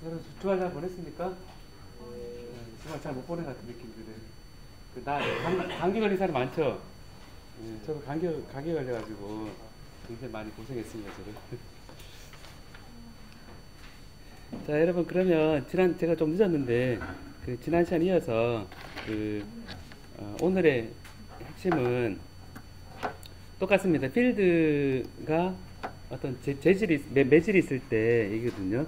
여러분 주말 잘 보냈습니까? 주말 잘 못 보낸 것 같은 느낌이 드네요. 감기 걸린 사람 많죠? 저도 감기 걸려가지고 굉장히 많이 고생했습니다, 저는. 자, 여러분, 그러면 제가 좀 늦었는데, 지난 시간 이어서, 오늘의 핵심은 똑같습니다. 필드가 어떤 매질이 있을 때 얘기거든요.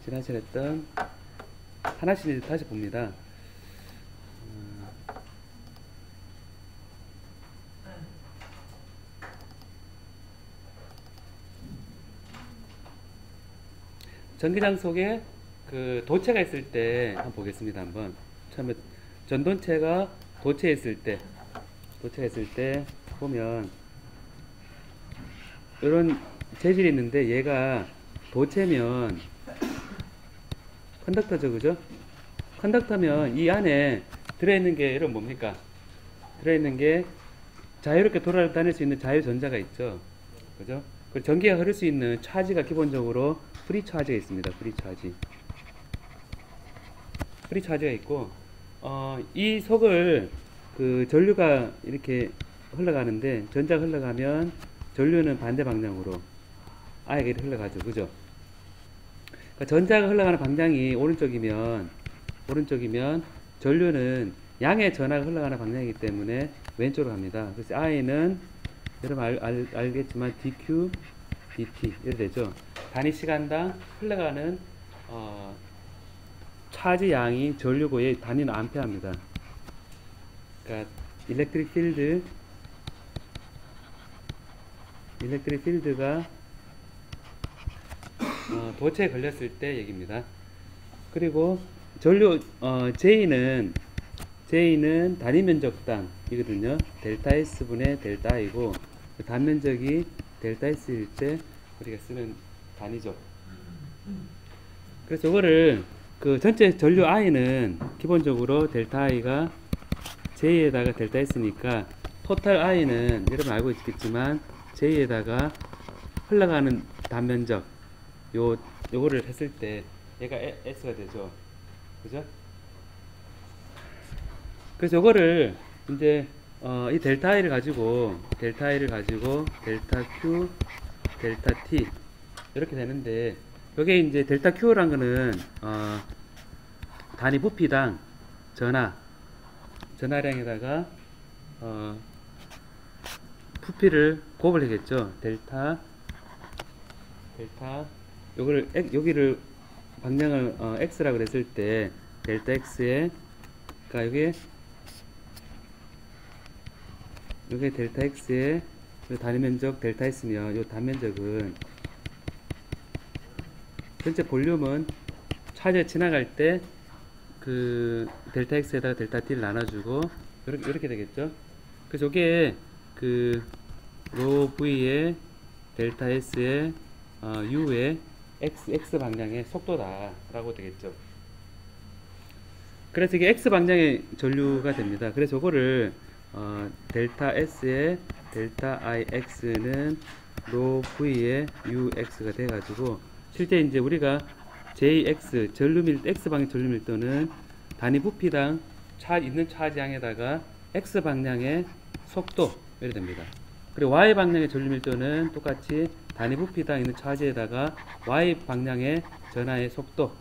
지난 시간에 했던, 하나씩 다시 봅니다. 전기장 속에 도체가 있을 때 한번 보겠습니다. 한번 처음에 전도체가 도체에 있을 때 보면 이런 재질이 있는데 얘가 도체면 컨덕터죠, 그죠? 컨덕터면 이 안에 들어있는 게 이런 뭡니까? 들어있는 게 자유롭게 돌아다닐 수 있는 자유전자가 있죠, 그죠? 그 전기가 흐를 수 있는 차지가 기본적으로 프리 차지가 있습니다. 프리 차지가 있고, 이 속을 전류가 이렇게 흘러가는데, 전자가 흘러가면 전류는 반대 방향으로 아예 흘러가죠, 그죠? 그러니까 전자가 흘러가는 방향이 오른쪽이면 전류는 양의 전하가 흘러가는 방향이기 때문에 왼쪽으로 갑니다. 그래서 I는 여러분 알겠지만 dq dt 이렇게 되죠. 단위 시간당 흘러가는 차지 양이 전류고의 단위는 암페어입니다. 그러니까 일렉트릭 필드가 도체에 걸렸을 때 얘기입니다. 그리고 전류 J는 단위 면적당 이거든요. 델타 S 분의 델타 I고 단면적이 델타 S일 때 우리가 쓰는 단위죠. 그래서 이거를 전체 전류 I는 기본적으로 델타 I가 J에다가 델타 S니까 토탈 I는 여러분 알고 있겠지만 J에다가 흘러가는 단면적 요거를 했을 때 얘가 S가 되죠. 그죠? 그래서 요거를 이제 이 델타 I를 가지고 델타 Q, 델타 T 이렇게 되는데 요게 이제 델타 Q란 거는 단위 부피당 전하량에다가 부피를 곱을 하겠죠. 델타 요거를 여기를 방향을 x라고 그랬을 때 델타 x에 그러니까 요게 델타 x에 단위 면적 델타 s면 요 단면적은 전체 볼륨은 차지에 지나갈 때 델타 x에다가 델타 t를 나눠주고 이렇게 되겠죠. 그래서 요게 로 v의 델타 s의 u의 x 방향의 속도다라고 되겠죠. 그래서 이게 x 방향의 전류가 됩니다. 그래서 이거를 델타 s의 델타 ix는 로 v의 ux가 돼가지고 실제 이제 우리가 jx x 방향 전류 밀도는 단위 부피당 있는 차지양에다가 x 방향의 속도 이렇게 됩니다. 그리고 y 방향의 전류 밀도는 똑같이 단위 부피당 있는 차지에다가 y 방향의 전하의 속도,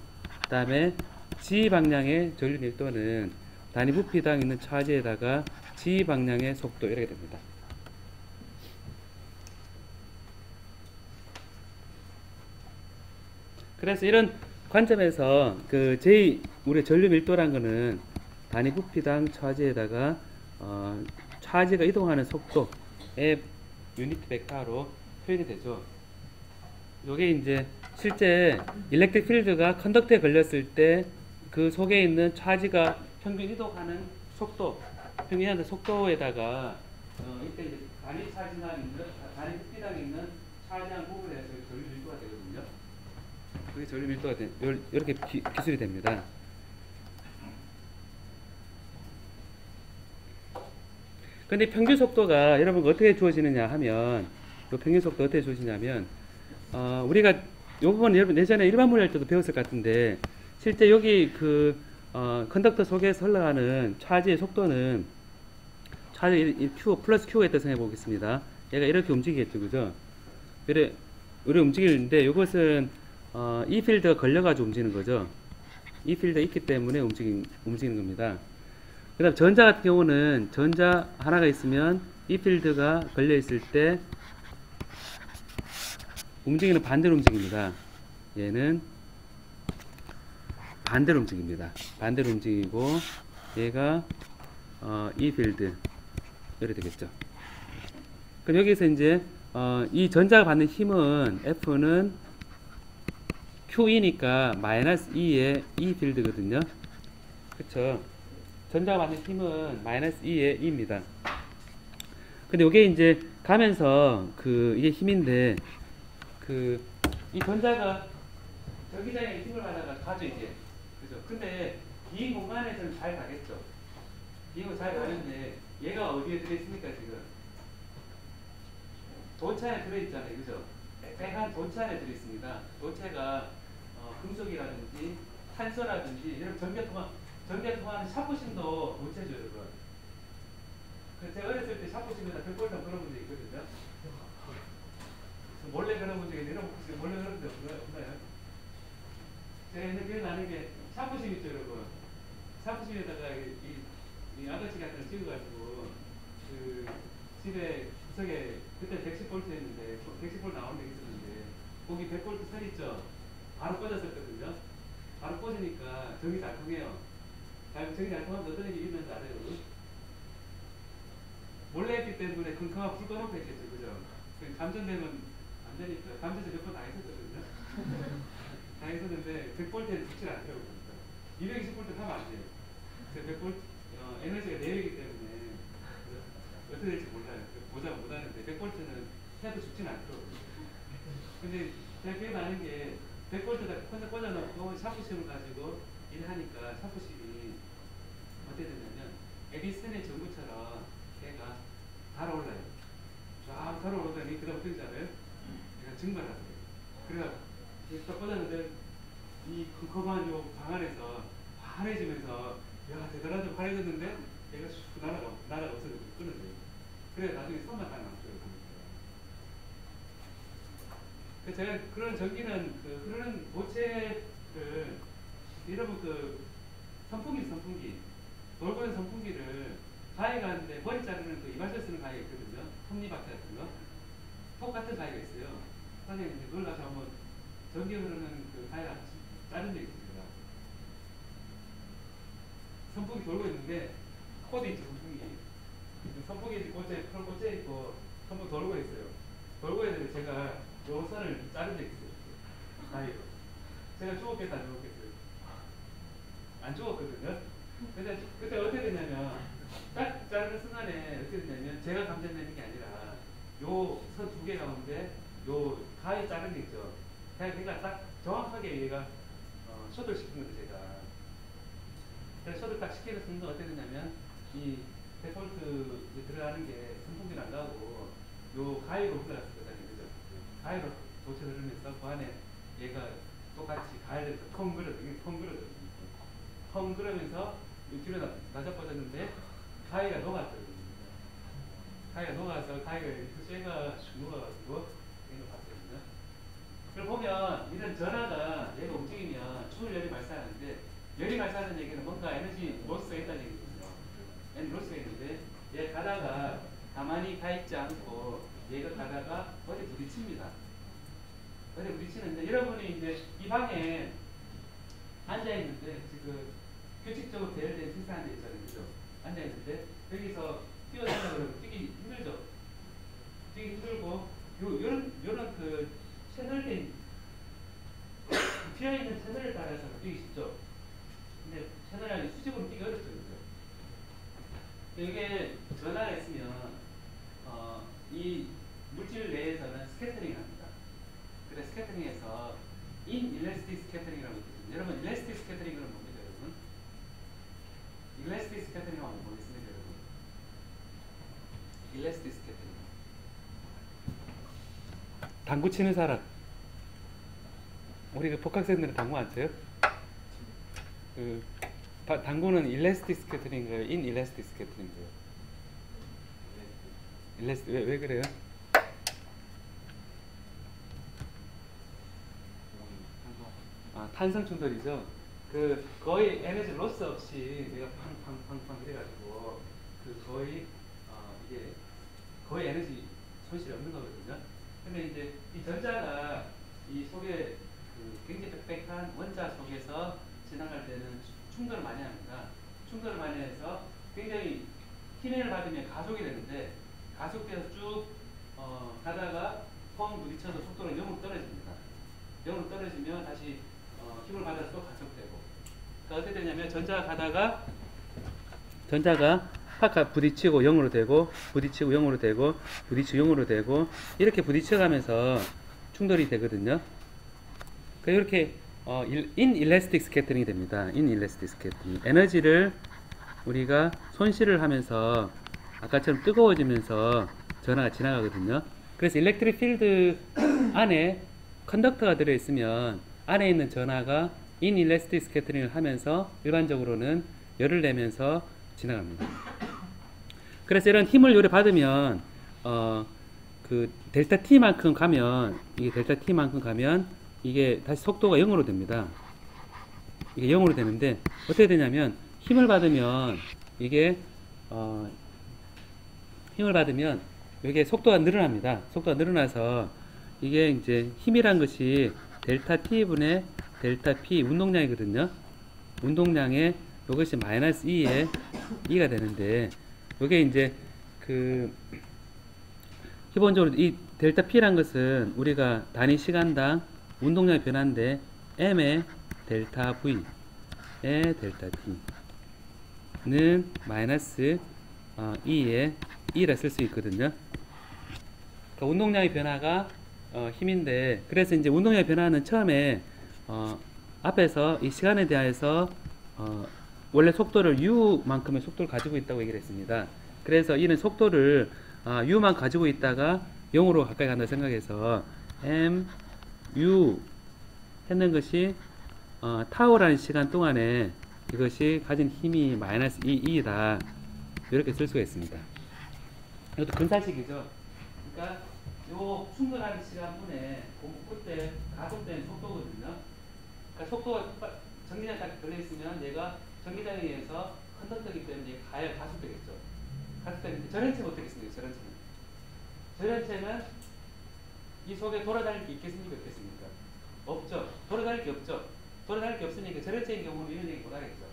그 다음에 g 방향의 전류 밀도는 단위 부피당 있는 차지에다가 g 방향의 속도 이렇게 됩니다. 그래서 이런 관점에서 우리 전류 밀도란 거는 단위 부피당 차지에다가 차지가 이동하는 속도의 유니트 벡터로 표현이 되죠. 요게 이제 실제 일렉트릭 필드가 컨덕터에 걸렸을 때 그 속에 있는 차지가 평균 이동하는 속도, 평균하는 속도에다가 이때 이제 단위 부피당 있는 차지한 부분에 서 전류 밀도가 되거든요. 그게 전류 밀도가 이렇게 기술이 됩니다. 근데 평균 속도가 여러분 어떻게 주어지느냐 하면, 그 평균 속도 어떻게 주어지냐면 우리가 요 부분 여러분 예전에 일반 물리 할 때도 배웠을 것 같은데 실제 여기 컨덕터 속에서 흘러가는 차지의 속도는 차지 Q 플러스 Q가 있다고 생각해 보겠습니다. 얘가 이렇게 움직이겠죠, 그죠? 그래, 이렇게 움직이는데 이것은 이 필드가 걸려가지고 움직이는 거죠. 이 필드가 있기 때문에 움직이는 겁니다. 그 다음 전자 같은 경우는 전자 하나가 있으면 이 필드가 걸려 있을 때 움직이는 반대로 움직입니다. 얘는 반대로 움직입니다. 반대로 움직이고 얘가 이 필드 이렇게 되겠죠. 그럼 여기서 이제 이 전자가 받는 힘은 F는 QE니까 마이너스 E의 E 필드거든요. 그쵸? 전자가 받는 힘은 마이너스 E의 E입니다. 근데 이게 이제 가면서 이게 힘인데 이 전자가 전기장에 힘을 받아가 가죠 이제. 그죠? 근데 긴 공간에서는 잘 가겠죠. 긴 잘 가는데 얘가 어디에 들어있습니까 지금? 도체 안에 들어있잖아요, 그죠? 빼한 도체 안에 들어있습니다. 도체가 금속이라든지 탄소라든지 이런 전기가 통하는 샤프심도 도체죠, 여러분. 그래서 제가 어렸을 때 샤프심에다 벽골상 그런 분들 있거든요. 몰래 그런 분 중에 내려먹고 몰래 그런 분 없나요? 제가 옛날에 기억나는 게 샤프심 있죠, 여러분. 샤프심에다가 이 아저씨 같은 걸 찍어가지고 집에 구석에 그때 110V였는데 110V 나오는 데 있었는데 거기 100V 선 있죠. 바로 꽂았었거든요. 바로 꽂으니까 전기 잘 통해요. 전기 잘 통하면 어떤 일이 있는지 알아요? 몰래 했기 때문에 킁킁하고 불 꺼놓고 했겠죠, 그죠? 감전되면 안 되니까 감전제 몇 번 당했었거든요. 당했었는데 100V는 죽질 않더라고요. 220V 하면 안 돼요. 100V 에너지가 내외이기 때문에 어떻게 될지 몰라요. 보자 못하는데 100V는 해도 죽진 않더라고요. 근데 제가 기억나는 게 100V에다 콘센트 꽂아놓고 샤프심을 가지고 일하니까 샤프심이 어떻게 됐냐면 에디슨의 전구처럼 얘가 달아올라요. 쫙 달아오르더니 그 다음 어떻게 알아요? 얘가 증발하더라고요. 그래서 딱 꽂았는데 이 컴컴한 요 방 안에서 환해지면서 야 대단하다 환해졌는데 얘가 슉 나라가 없어지고 끊어져요. 그래 나중에 손만 딱 남더라고요. 제가 그런 전기는 그런 도체를 여러분 선풍기 돌고 있는 선풍기를 가위가 하는데 머리 자르는 이발소 쓰는 가위가 있거든요. 톱니바퀴 같은 거. 톱 같은 가위가 있어요. 선생님 그걸 가서 한번 전기 흐르는 가위를 자른 적이 있습니다. 선풍기 돌고 있는데 코드 있죠 선풍기 꽂혀 그런 꽂혀 있고 선풍기 돌고 있어요. 돌고 있는데 제가 요 선을 자른 적이 있어요. 가위로. 제가 죽었겠다 안 죽었겠어요? 안 죽었거든요. 근데 그때 어떻게 됐냐면 딱 자르는 순간에 어떻게 됐냐면 제가 감전되는 게 아니라 요 선 두 개 가운데 요 가위 자른 게 있죠. 그러니까 딱 정확하게 얘가 셔틀 시킨 거죠 제가. 그래서 셔틀 딱 시키는 순간 어떻게 됐냐면 이 데폴트 들어가는 게 선풍기는 안 가고 요 가위로 흘러갔을 거잖아요, 그죠? 가위로 도체 흐르면서 그 안에 얘가 똑같이 가위를 펑 그러더라고요. 펑 그러면서 뒤로 낮아빠졌는데 가위가 녹았더라고요. 가위가 녹아서 가위가 쇠가 슉 녹아가지고 이거 봤거든요. 그걸 보면 이런 전하가 얘가 움직이면 추울 열이 발생하는데 열이 발생하는 얘기는 뭔가 에너지 로스가 있다는 얘기거든요. 에너지 로스가 있는데 얘 가다가 가만히 가 있지 않고 얘가 가다가 어디 부딪힙니다. 어디 부딪히는데 여러분이 이제 이 방에 앉아있는데 지금 규칙적으로 배열된 식사한 데 있잖아요. 그죠? 앉아있는데 여기서 뛰어다니려고 그러면 뛰기 힘들죠? 뛰기 힘들고 요런 채널된 비어있는 채널을 따라서 뛰기 쉽죠? 근데 채널이 수직으로 뛰기 어렵죠. 그죠? 이게 전하가 있으면 이 물질 내에서는 스캐터링을 합니다. 그래서 스캐터링에서 인일래스틱 스캐터링이라고 있거든요. 여러분 일래스틱 스캐터링은 뭡니까 여러분? 일래스틱 스캐터링은 뭐겠습니까 여러분? 일래스틱 스캐터링 당구 치는 사람 우리 그 복학생들은 당구 안 쳐요? 그 당구는 일레스틱 스케이터링인가요? 인 일레스틱 스케이터링인가요? 왜 그래요? 아, 탄성 충돌이죠. 그 거의 에너지 로스 없이 내가 팡팡팡팡 그래가지고 그 거의 이게 거의 에너지 손실이 없는 거거든요. 근데 이제 이 전자가 이 속에 그 굉장히 빽빽한 원자 속에서 지나갈 때는 충돌을 많이 합니다. 충돌을 많이 해서 굉장히 힘을 받으면 가속이 되는데 가속돼서 쭉 가다가 펑 부딪혀서 속도는 0으로 떨어집니다. 0으로 떨어지면 다시 힘을 받아서 또 가속되고. 그러니까 어떻게 되냐면 전자가 확 부딪히고 0으로 되고 부딪히고 0으로 되고 부딪히고 0으로 되고 이렇게 부딪혀가면서 충돌이 되거든요. 그러니까 이렇게 인일래스틱 스캐터링이 됩니다. 인일래스틱 스캐터링. 에너지를 우리가 손실을 하면서 아까처럼 뜨거워지면서 전하가 지나가거든요. 그래서 일렉트릭 필드 안에 컨덕터가 들어있으면 안에 있는 전하가 인일래스틱 스캐터링을 하면서 일반적으로는 열을 내면서 지나갑니다. 그래서 이런 힘을 요래 받으면 그 델타 T만큼 가면 이게 다시 속도가 0으로 됩니다. 이게 0으로 되는데 어떻게 되냐면 힘을 받으면 이게 이게 속도가 늘어납니다. 속도가 늘어나서 이게 이제 힘이란 것이 델타 T분의 델타 P 운동량이거든요. 운동량에 이것이 마이너스 2가 되는데 이게 이제 그 기본적으로 이 델타 P란 것은 우리가 단위 시간당 운동량의 변화인데 M의 델타 V의 델타 T는 마이너스 2의 2라 쓸 수 있거든요. 그러니까 운동량의 변화가 힘인데 그래서 이제 운동량의 변화는 처음에 앞에서 이 시간에 대하여서 원래 속도를 u만큼의 속도를 가지고 있다고 얘기를 했습니다. 그래서 이는 속도를 u만 가지고 있다가 0으로 가까이 간다 생각해서 mu 했는 것이 타우라는 시간 동안에 이것이 가진 힘이 마이너스 2다 이렇게 쓸 수가 있습니다. 이것도 근사식이죠. 그러니까 요 충돌하는 시간분에 그때 가속된 속도거든요. 그러니까 속도가 전기장에 딱 걸려있으면 얘가 전기장에 의해서 컨덕터이기 때문에 가속되겠죠. 가속되는데 전원체는 어떻게 습니까? 전원체는 이 속에 돌아다닐 게 있겠습니까? 없겠습니까? 없죠. 돌아다닐 게 없죠. 돌아다닐 게 없으니까 전원체인 경우는 이런 얘기 못하겠죠.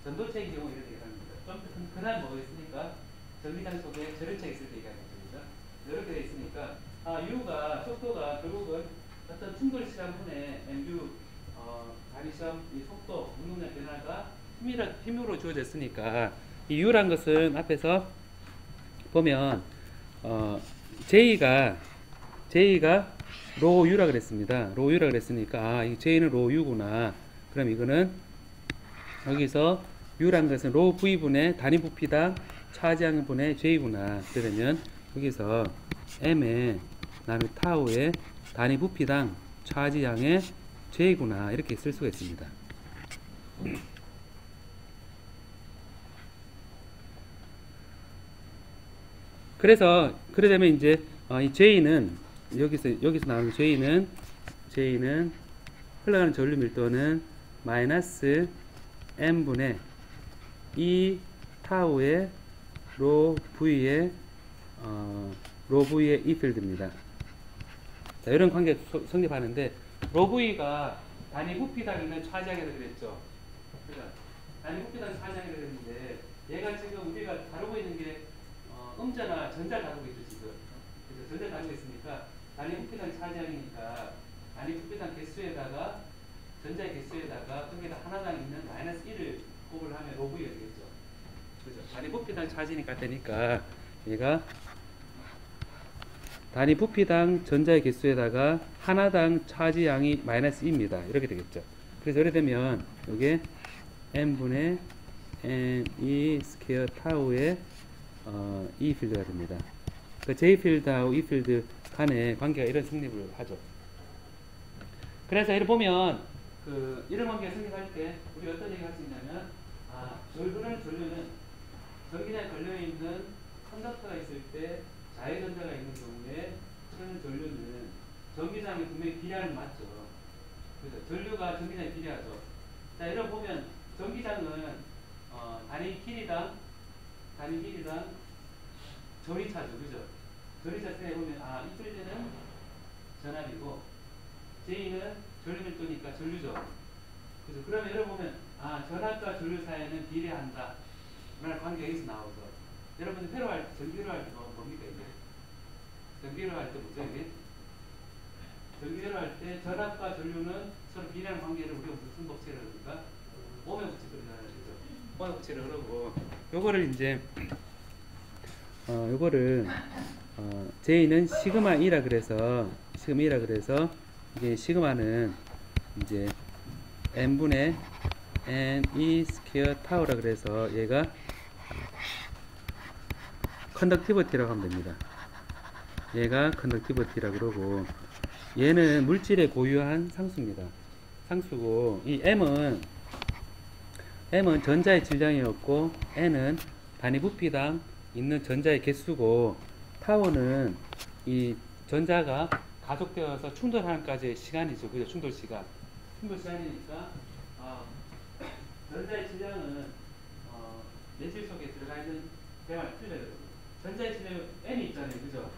전도체인 경우 이런 얘기 합니다. 좀 그날 뭐가 있으니까 전기장 속에 전원체가 있을 때 얘기하는 거죠. 이렇게 돼 있으니까 속도가 결국은 어떤 충돌 시간분에 mu 단위점 이 속도 운동량 변화가 힘으로 주어졌으니까 이 u란 것은 앞에서 보면 J가 rho u라 그랬습니다. rho u라 그랬으니까 이 J는 rho u구나. 그럼 이거는 여기서 u란 것은 rho v분의 단위 부피당 차지하는 분의 J구나. 그러면 여기서 m의 나누기 타우의 단위 부피당 차지량의 J구나 이렇게 쓸 수가 있습니다. 그러려면 이제 이 J는 여기서 나오는 J는 흘러가는 전류 밀도는 마이너스 m분의 2 타우의 로 V의 E 필드입니다. 자, 이런 관계 성립하는데 로 V가 단위 부피당 있는 차지하게 그랬죠. 그러니까 단위 부피당 차지하게 그랬는데 얘가 지금 우리가 다루고 있는 게 음자나 전자 다루고 있죠 지금. 그래서 전자 다루고 있으니까 단위 부피당 차지하니까 단위 부피당 개수에다가 전자의 개수에다가 거기다 하나당 있는 마이너스 1을 곱을 하면 로 V가 되겠죠. 그죠? 단위 부피당 차지니까 되니까 얘가 단위 부피당 전자의 개수에다가 하나당 차지양이 마이너스 2입니다. 이렇게 되겠죠. 그래서 이렇게 되면 이게 n분의 n2 스퀘어 타우의 E 필드가 됩니다. 그 J 필드하고 E 필드 간의 관계가 이런 성립을 하죠. 그래서 이를 보면 이런 관계 성립할 때 우리 어떤 얘기 할 수 있냐면 전류는 전기장에 걸려있는 컨덕터가 있을 때 자유전자가 있는 경우에 흐르는 전류는 전기장에 분명히 비례하는 맞죠. 그죠? 전류가 전기장에 비례하죠. 자, 이런 보면 전기장은 단위 길이당 전위차죠. 그죠? 전위차 생각해보면 이쁠 때는 전압이고 J는 전류 밀도니까 전류죠. 그죠? 그러면 여러분 보면 전압과 전류 사이에는 비례한다 라는 관계가 여기서 나오죠. 여러분 전기로 할 때 뭡니까 이게? 전기로 할 때 뭐죠 이게? 전기로 할 때 전압과 전류는 서로 비례하는 관계를 우리가 무슨 법칙이라고 그럽니까? 오메 법칙으로 그러죠. 오메 법칙을 그러고 요거를 이제 요거를 J는 시그마 E라 그래서 이게 시그마는 이제 n분의 n e 스퀘어 타우라 그래서 얘가 컨덕티비티라고 하면 됩니다. 얘가 컨덕티비티라고 그러고 얘는 물질의 고유한 상수입니다. 상수고 이 M은 전자의 질량이었고 N은 단위 부피당 있는 전자의 개수고 타우는 이 전자가 가속되어서 충돌하는까지의 시간이죠. 그죠? 충돌 시간이니까 전자의 질량은 내실 속에 들어가 있는 대말 틀려요. 전자의 질량 N이 있잖아요. 그죠?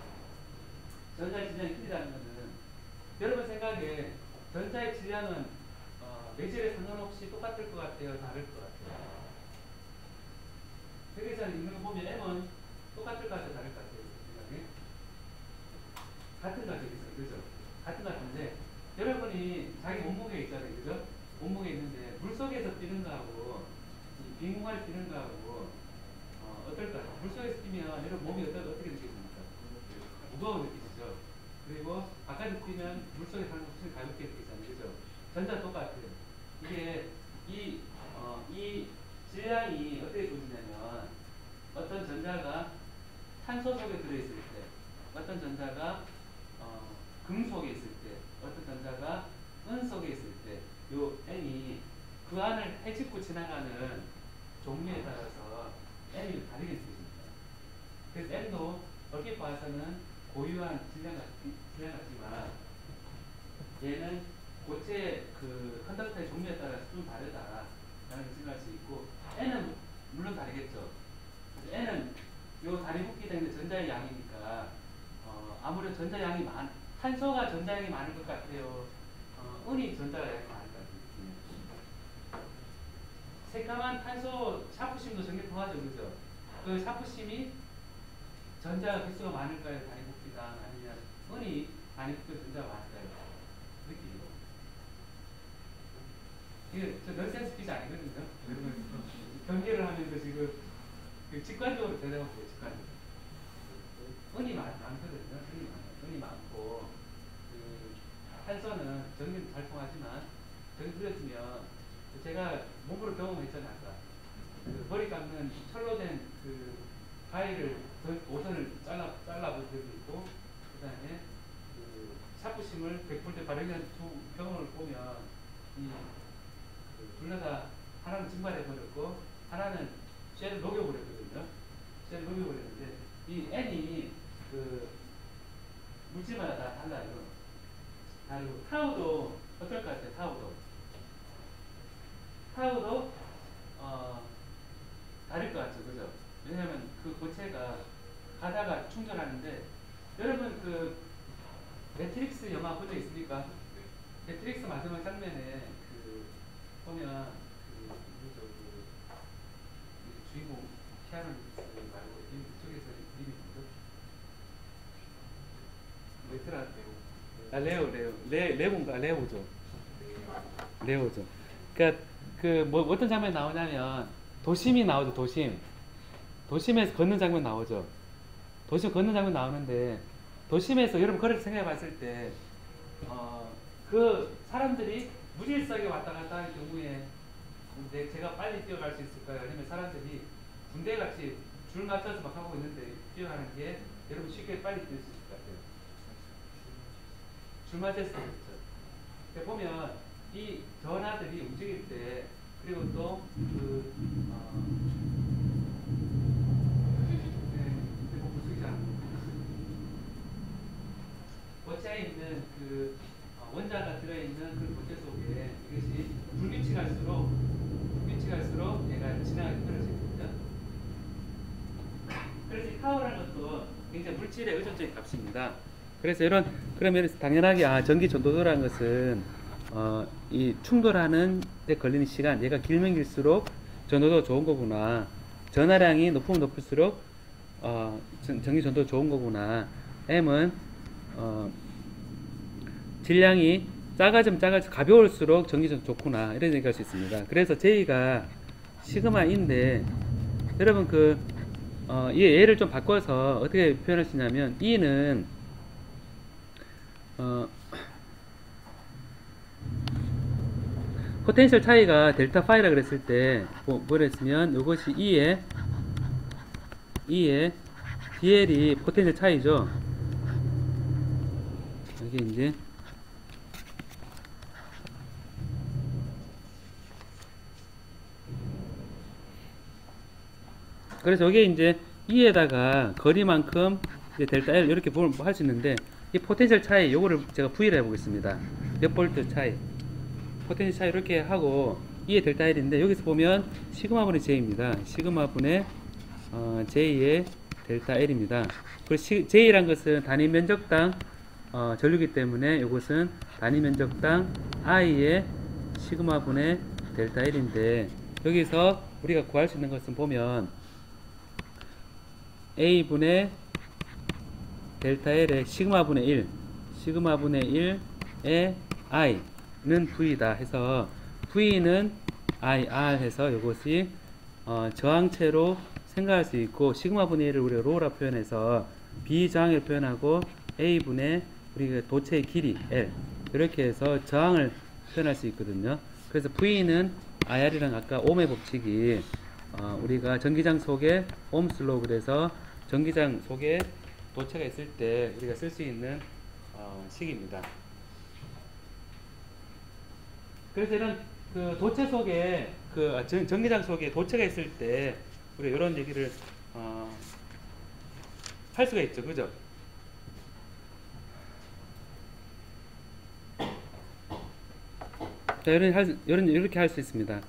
전자의 질량이 틀리다는 것은 여러분 생각에 전자의 질량은 내실에 상관없이 똑같을 것 같아요? 다를 것 같아요? 세계에서 있는 거 보면 M은 똑같을 것 같아요? 다를 것 같아요? 생각에? 같은 것 같아요. 그죠? 같은 것 같은데 여러분이 자기 몸무게 있잖아요. 그죠? 몸무게 있는데 물속에서 뛰는 거하고 빈 공간에서 뛰는 거하고 어떨까요? 물속에서 뛰면 여러분 몸이 어떻게 느껴집니까? 무거워 느끼시죠? 그리고 바깥에 뛰면 물속에 사는 훨씬 가볍게 느끼잖아요. 그죠? 전자 똑같아요. 이게 이 질량이 어떻게 조지냐면 어떤 전자가 탄소 속에 들어있을 때 어떤 전자가 금 속에 있을 때 어떤 전자가 은 속에 있을 때 요 N이 그 안을 헤집고 지나가는 종류에 따라서 N이 다르게 느껴집니다. 그래서 N도 얼핏 봐서는 고유한 질량 같지만 얘는 고체 컨덕터의 종류에 따라서 좀 다르다라는 걸 생각할 수 있고 N은 물론 다르겠죠. N은 요 다리 묶기 때문에 전자의 양이니까 아무래도 전자 양이 탄소가 전자 양이 많을 것 같아요. 은이 전자 양이 많을 것 같아요. 새까만 탄소 샤프심도 전개 통하죠. 그죠? 그 샤프심이 전자 개수가 많을까요? 다리 묶기당 아니면 은이 다리 묶기 전자가 많을까요? 느끼죠. 이게 저 넌센스 퀴즈 아니거든요. 경계를 하면서 지금 직관적으로 대답하고 직관적으로. 은이 많거든요. 은이 많고 탄소는 전기는 잘 통하지만 전기 들여주면 제가 몸으로 경험했잖아요. 아까 머리 깎는 철로 된 가위를 오선을 잘라본 적이 있고 그 다음에 샤프심을 100볼트 발효한 두 경험을 보면 둘 다 하나는 증발해 버렸고 하나는 쇠를 녹여버렸거든요. 쇠를 녹여버렸는데 이 N이 물질마다 다 달라요. 다르고 타우도 어떨 것 같아요? 타우도 다를 것 같죠, 그죠? 왜냐하면 그 고체가 가다가 충돌하는데 여러분 매트릭스 영화 본 적 있습니까? 매트릭스 마지막 장면에 보면 누구죠? 주인공 키아누 리브스 말고 이쪽에서 이름이 뭐죠? 레트라 레오죠. 레오죠. 그러니까 어떤 장면이 나오냐면 도심이 나오죠. 도심에서 걷는 장면 나오죠. 도심 걷는 장면 나오는데 도심에서 여러분 거리를 생각해 봤을 때 그 사람들이 무질서하게 왔다 갔다 하는 경우에 제가 빨리 뛰어갈 수 있을까요? 아니면 사람들이 군대같이 줄 맞춰서 막 하고 있는데 뛰어가는 게 여러분 쉽게 빨리 뛸 수 있을 것 같아요. 줄 맞춰서 그렇죠. 보면 이 전하들이 움직일 때 그리고 또그 고체에 있는 그 원자가 들어있는 그 고체 속에 이것이 불규칙할수록 얘가 진행하기 떨어지거든요. 그래서 이 타워라는 것도 굉장히 물질의 의존적인 값입니다. 그래서 그러면 당연하게 전기 전도도라는 것은 이 충돌하는 데 걸리는 시간, 얘가 길면 길수록 전도도가 좋은 거구나. 전하량이 높으면 높을수록 전기 전도도 좋은 거구나. M은 질량이 작아지면 가벼울수록 전기 전도 좋구나. 이런 얘기할 수 있습니다. 그래서 J가 시그마인데 여러분 이 얘를 좀 바꿔서 어떻게 표현할 수 있냐면 E는 포텐셜 차이가 델타 파이라 그랬을 때 뭐랬으면 이것이 E의 DL이 포텐셜 차이죠. 이게 이제 그래서 이게 이제 E에다가 거리만큼 이제 델타 L 이렇게 할 수 있는데 이 포텐셜 차이 요거를 제가 V를 해보겠습니다. 몇 볼트 차이 포텐셜 차이 이렇게 하고 E의 델타 L인데 여기서 보면 시그마분의 J입니다. 시그마분의 J의 델타 L입니다. 그리고 J란 것은 단위 면적당 전류기 때문에 이것은 단위 면적당 I의 시그마분의 델타 L인데 여기서 우리가 구할 수 있는 것은 보면 A분의 델타 L의 시그마분의 1의 I는 V다 해서 V는 IR 해서 이것이 저항체로 생각할 수 있고 시그마분의 1을 우리가 로라 표현해서 비저항을 표현하고 A분의 우리가 도체의 길이 L 이렇게 해서 저항을 표현할 수 있거든요. 그래서 V는 IR이랑 아까 옴의 법칙이 우리가 전기장 속에 옴스 로 그래서 전기장 속에 도체가 있을 때 우리가 쓸 수 있는 식입니다. 그래서 이런 도체 속에 전기장 속에 도체가 있을 때 우리가 이런 얘기를 할 수가 있죠, 그죠? 자, 이렇게 할 수 있습니다.